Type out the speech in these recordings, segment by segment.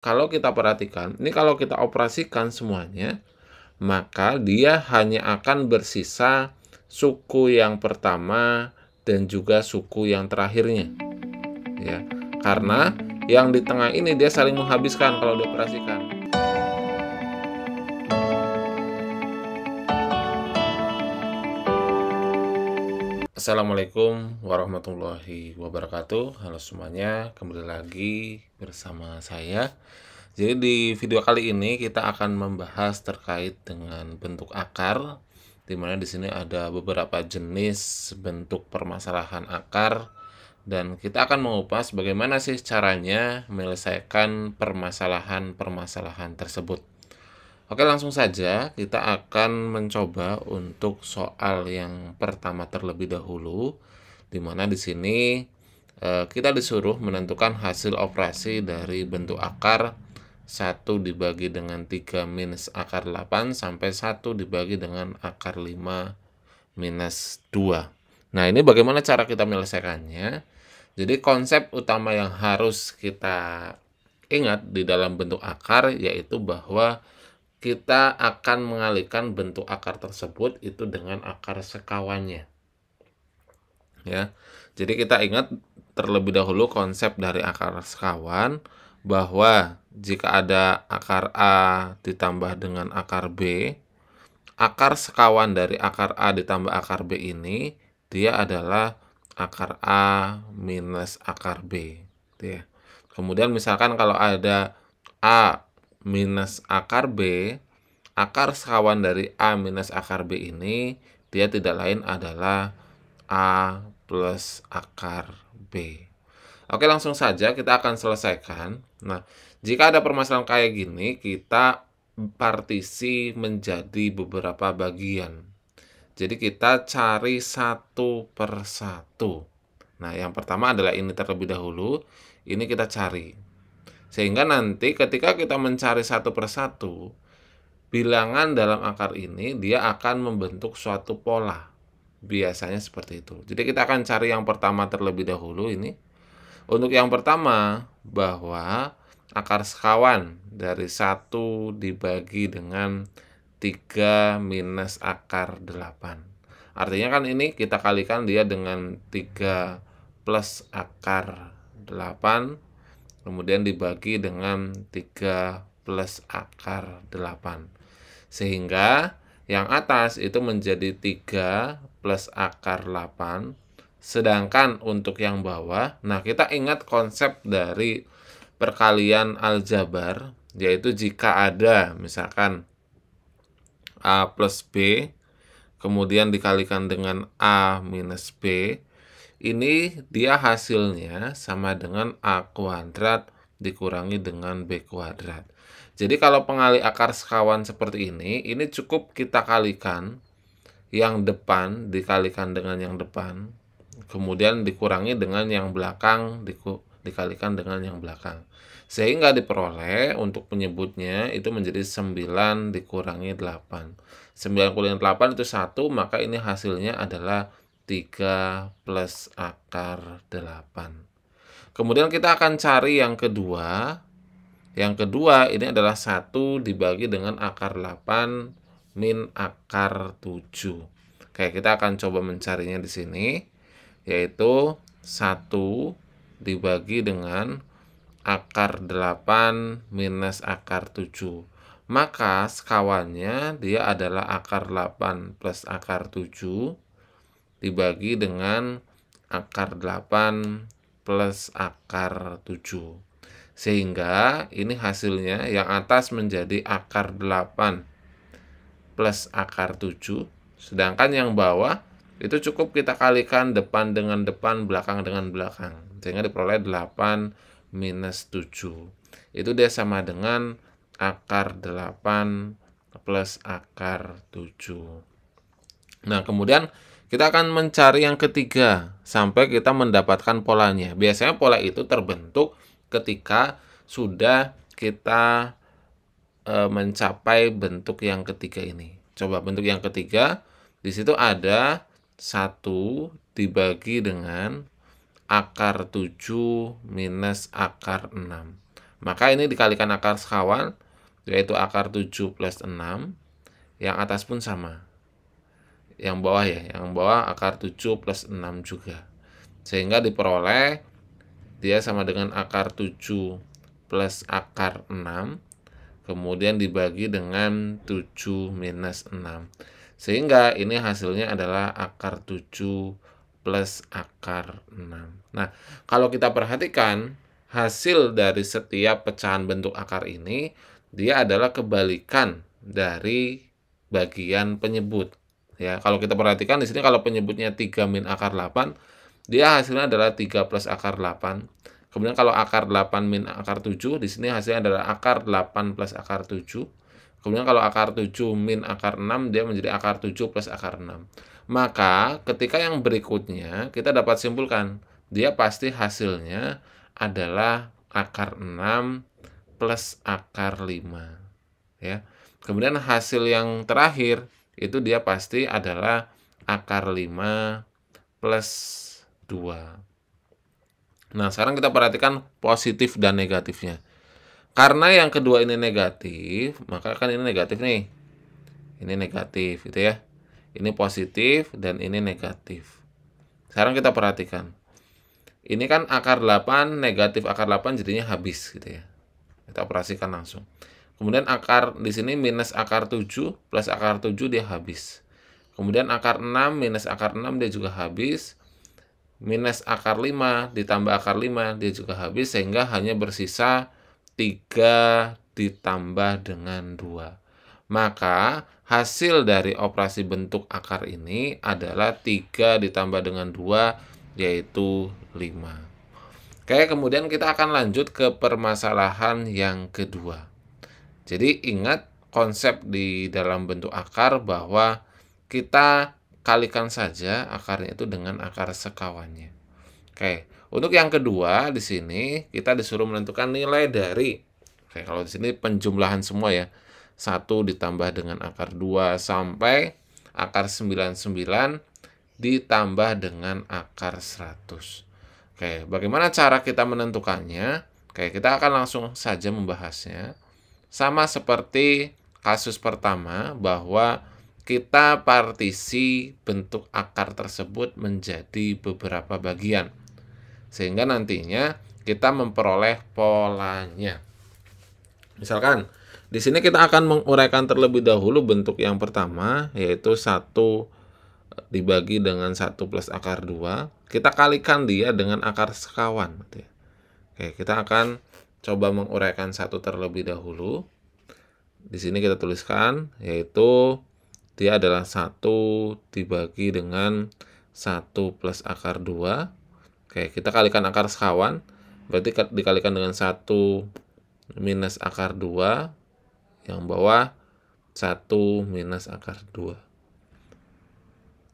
kalau kita perhatikan, ini kalau kita operasikan semuanya, maka dia hanya akan bersisa suku yang pertama dan juga suku yang terakhirnya, ya. Karena yang di tengah ini dia saling menghabiskan kalau dioperasikan. Assalamualaikum warahmatullahi wabarakatuh. Halo semuanya, kembali lagi bersama saya. Jadi di video kali ini kita akan membahas terkait dengan bentuk akar, di mana di sini ada beberapa jenis bentuk permasalahan akar, dan kita akan mengupas bagaimana sih caranya menyelesaikan permasalahan-permasalahan tersebut. Oke, langsung saja kita akan mencoba untuk soal yang pertama terlebih dahulu, di mana di sini kita disuruh menentukan hasil operasi dari bentuk akar 1 dibagi dengan 3 minus akar 8 sampai 1 dibagi dengan akar 5 minus 2. Nah, ini bagaimana cara kita menyelesaikannya? Jadi konsep utama yang harus kita ingat di dalam bentuk akar yaitu bahwa kita akan mengalihkan bentuk akar tersebut itu dengan akar sekawannya, ya. Jadi kita ingat terlebih dahulu konsep dari akar sekawan, bahwa jika ada akar A ditambah dengan akar B, akar sekawan dari akar A ditambah akar B ini dia adalah akar A minus akar B, gitu ya. Kemudian misalkan kalau ada A minus akar B, akar sekawan dari A minus akar B ini dia tidak lain adalah A plus akar B. Oke, langsung saja kita akan selesaikan. Nah, jika ada permasalahan kayak gini, kita partisi menjadi beberapa bagian. Jadi kita cari satu per satu. Nah, yang pertama adalah ini terlebih dahulu. Ini kita cari. Sehingga nanti ketika kita mencari satu per satu, bilangan dalam akar ini dia akan membentuk suatu pola. Biasanya seperti itu. Jadi kita akan cari yang pertama terlebih dahulu ini. Untuk yang pertama, bahwa akar sekawan dari 1 dibagi dengan 3 minus akar 8. Artinya kan ini kita kalikan dia dengan 3 plus akar 8, kemudian dibagi dengan 3 plus akar 8. Sehingga yang atas itu menjadi 3 plus akar 8, sedangkan untuk yang bawah, nah kita ingat konsep dari perkalian aljabar, yaitu jika ada misalkan A plus B, kemudian dikalikan dengan A minus B, ini dia hasilnya sama dengan A kuadrat dikurangi dengan B kuadrat. Jadi kalau pengalih akar sekawan seperti ini cukup kita kalikan yang depan dikalikan dengan yang depan, kemudian dikurangi dengan yang belakang dikalikan dengan yang belakang. Sehingga diperoleh untuk penyebutnya itu menjadi 9 dikurangi 8. 9 kurangi 8 itu 1, maka ini hasilnya adalah 3 plus akar 8. Kemudian kita akan cari yang kedua. Yang kedua ini adalah 1 dibagi dengan akar 8 min akar 7. Oke, kita akan coba mencarinya di sini, yaitu 1 dibagi dengan akar 8 minus akar 7. Maka sekawannya dia adalah akar 8 plus akar 7 dibagi dengan akar 8 plus akar 7. Sehingga ini hasilnya yang atas menjadi akar 8 plus akar 7, sedangkan yang bawah itu cukup kita kalikan depan dengan depan, belakang dengan belakang, sehingga diperoleh 8 minus 7. Itu dia sama dengan akar 8 plus akar 7. Nah, kemudian kita akan mencari yang ketiga sampai kita mendapatkan polanya. Biasanya pola itu terbentuk ketika sudah kita mencapai bentuk yang ketiga ini. Coba bentuk yang ketiga, di situ ada 1 dibagi dengan akar 7 minus akar 6. Maka ini dikalikan akar sekawan, yaitu akar 7 plus 6. Yang atas pun sama. Yang bawah ya, yang bawah akar 7 plus 6 juga. Sehingga diperoleh dia sama dengan akar 7 plus akar 6. Kemudian dibagi dengan 7 minus 6. Sehingga ini hasilnya adalah akar 7 plus akar 6. Nah, kalau kita perhatikan, hasil dari setiap pecahan bentuk akar ini, dia adalah kebalikan dari bagian penyebut. Ya, kalau kita perhatikan di sini kalau penyebutnya 3 min akar 8, dia hasilnya adalah 3 plus akar 8. Kemudian kalau akar 8 min akar 7, di sini hasilnya adalah akar 8 plus akar 7. Kemudian kalau akar 7 min akar 6, dia menjadi akar 7 plus akar 6. Maka ketika yang berikutnya, kita dapat simpulkan, dia pasti hasilnya adalah akar 6 plus akar 5. Ya. Kemudian hasil yang terakhir, itu dia pasti adalah akar 5 plus 2. Nah, sekarang kita perhatikan positif dan negatifnya. Karena yang kedua ini negatif, maka kan ini negatif nih. Ini negatif gitu ya. Ini positif dan ini negatif. Sekarang kita perhatikan. Ini kan akar 8, negatif akar 8 jadinya habis gitu ya. Kita operasikan langsung. Kemudian akar di sini minus akar 7 plus akar 7 dia habis. Kemudian akar 6 minus akar 6 dia juga habis. Minus akar 5 ditambah akar 5 dia juga habis, sehingga hanya bersisa 3 ditambah dengan 2. Maka hasil dari operasi bentuk akar ini adalah 3 ditambah dengan 2, yaitu 5. Oke, kemudian kita akan lanjut ke permasalahan yang kedua. Jadi ingat konsep di dalam bentuk akar bahwa kita kalikan saja akarnya itu dengan akar sekawannya. Oke, untuk yang kedua di sini kita disuruh menentukan nilai dari, oke, kalau di sini penjumlahan semua ya, 1 ditambah dengan akar 2 sampai akar 99 ditambah dengan akar 100. Oke, bagaimana cara kita menentukannya? Oke, kita akan langsung saja membahasnya. Sama seperti kasus pertama, bahwa kita partisi bentuk akar tersebut menjadi beberapa bagian, sehingga nantinya kita memperoleh polanya. Misalkan, di sini kita akan menguraikan terlebih dahulu bentuk yang pertama, yaitu 1 dibagi dengan 1 plus akar 2. Kita kalikan dia dengan akar sekawan. Oke, kita akan coba menguraikan 1 terlebih dahulu. Di sini kita tuliskan, yaitu dia adalah 1 dibagi dengan 1 plus akar 2. Oke, kita kalikan akar sekawan, berarti dikalikan dengan 1 minus akar 2, yang bawah 1 minus akar 2.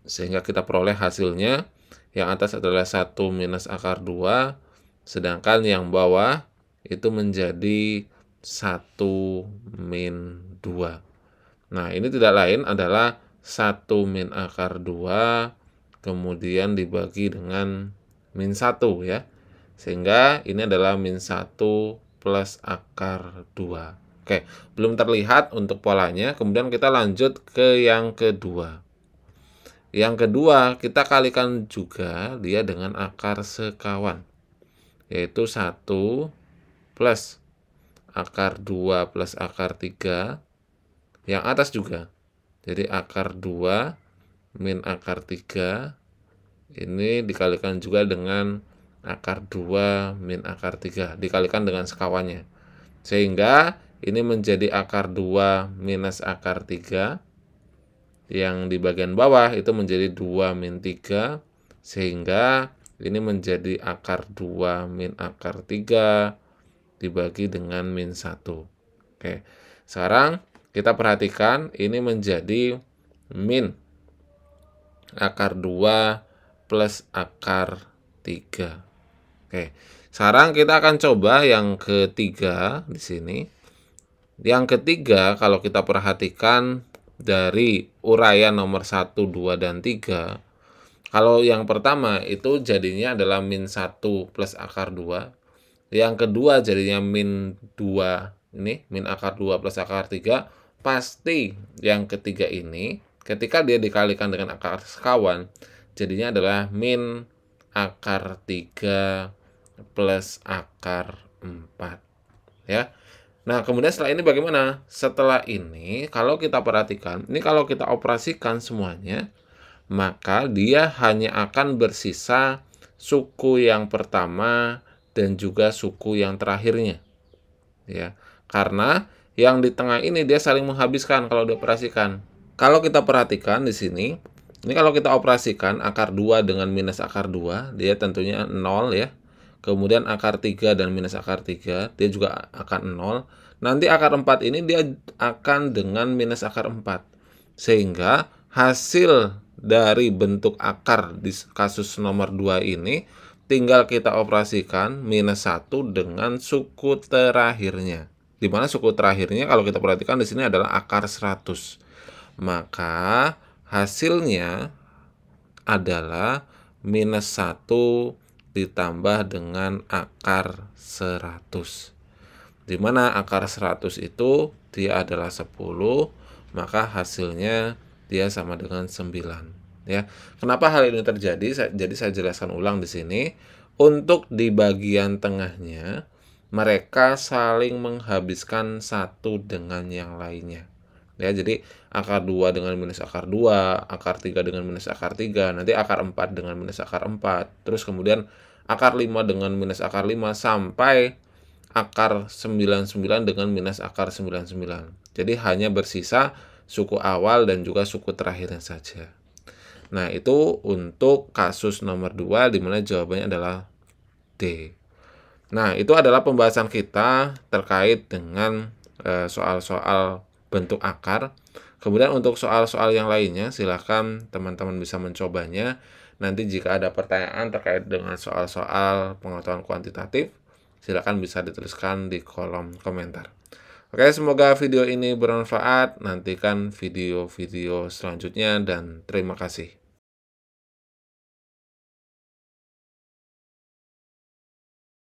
Sehingga kita peroleh hasilnya, yang atas adalah 1 minus akar 2, sedangkan yang bawah itu menjadi 1 min 2. Nah, ini tidak lain adalah 1 min akar 2, kemudian dibagi dengan min 1 ya. Sehingga ini adalah min 1 plus akar 2. Oke, belum terlihat untuk polanya, kemudian kita lanjut ke yang kedua. Yang kedua, kita kalikan juga dia dengan akar sekawan, yaitu 1 plus akar 2 plus akar 3, yang atas juga. Jadi akar 2 min akar 3, ini dikalikan juga dengan akar 2 min akar 3, dikalikan dengan sekawannya. Sehingga ini menjadi akar 2 minus akar 3, yang di bagian bawah itu menjadi 2 min 3, sehingga ini menjadi akar 2 min akar 3 dibagi dengan min 1. Oke, sekarang kita perhatikan ini menjadi min akar 2 plus akar 3. Oke, sekarang kita akan coba yang ketiga di sini. Yang ketiga, kalau kita perhatikan dari uraian nomor 1, 2, dan 3, kalau yang pertama itu jadinya adalah min 1 plus akar 2. Yang kedua jadinya min 2, ini min akar 2 plus akar 3, pasti yang ketiga ini ketika dia dikalikan dengan akar sekawan, jadinya adalah min akar 3 plus akar 4, ya. Nah, kemudian setelah ini bagaimana? Setelah ini kalau kita perhatikan, ini kalau kita operasikan semuanya, maka dia hanya akan bersisa suku yang pertama dan juga suku yang terakhirnya, ya. Karena yang di tengah ini dia saling menghabiskan kalau dioperasikan. Kalau kita perhatikan di sini, ini kalau kita operasikan akar 2 dengan minus akar 2, dia tentunya 0 ya. Kemudian akar 3 dan minus akar 3, dia juga akan 0. Nanti akar 4 ini dia akan dengan minus akar 4. Sehingga hasil dari bentuk akar di kasus nomor 2 ini tinggal kita operasikan minus 1 dengan suku terakhirnya. Di mana suku terakhirnya kalau kita perhatikan di sini adalah akar 100. Maka hasilnya adalah minus 1 ditambah dengan akar 100. Di mana akar 100 itu dia adalah 10, maka hasilnya dia sama dengan 9, ya. Kenapa hal ini terjadi? Jadi saya jelaskan ulang di sini. Untuk di bagian tengahnya, mereka saling menghabiskan satu dengan yang lainnya. Ya, jadi akar 2 dengan minus akar 2, akar 3 dengan minus akar 3, nanti akar 4 dengan minus akar 4, terus kemudian akar 5 dengan minus akar 5, sampai akar 99 dengan minus akar 99. Jadi hanya bersisa suku awal dan juga suku terakhirnya saja. Nah, itu untuk kasus nomor 2 di mana jawabannya adalah D. Nah, itu adalah pembahasan kita terkait dengan soal-soal bentuk akar. Kemudian untuk soal-soal yang lainnya, silahkan teman-teman bisa mencobanya. Nanti jika ada pertanyaan terkait dengan soal-soal pengetahuan kuantitatif, silahkan bisa dituliskan di kolom komentar. Oke, semoga video ini bermanfaat. Nantikan video-video selanjutnya dan terima kasih.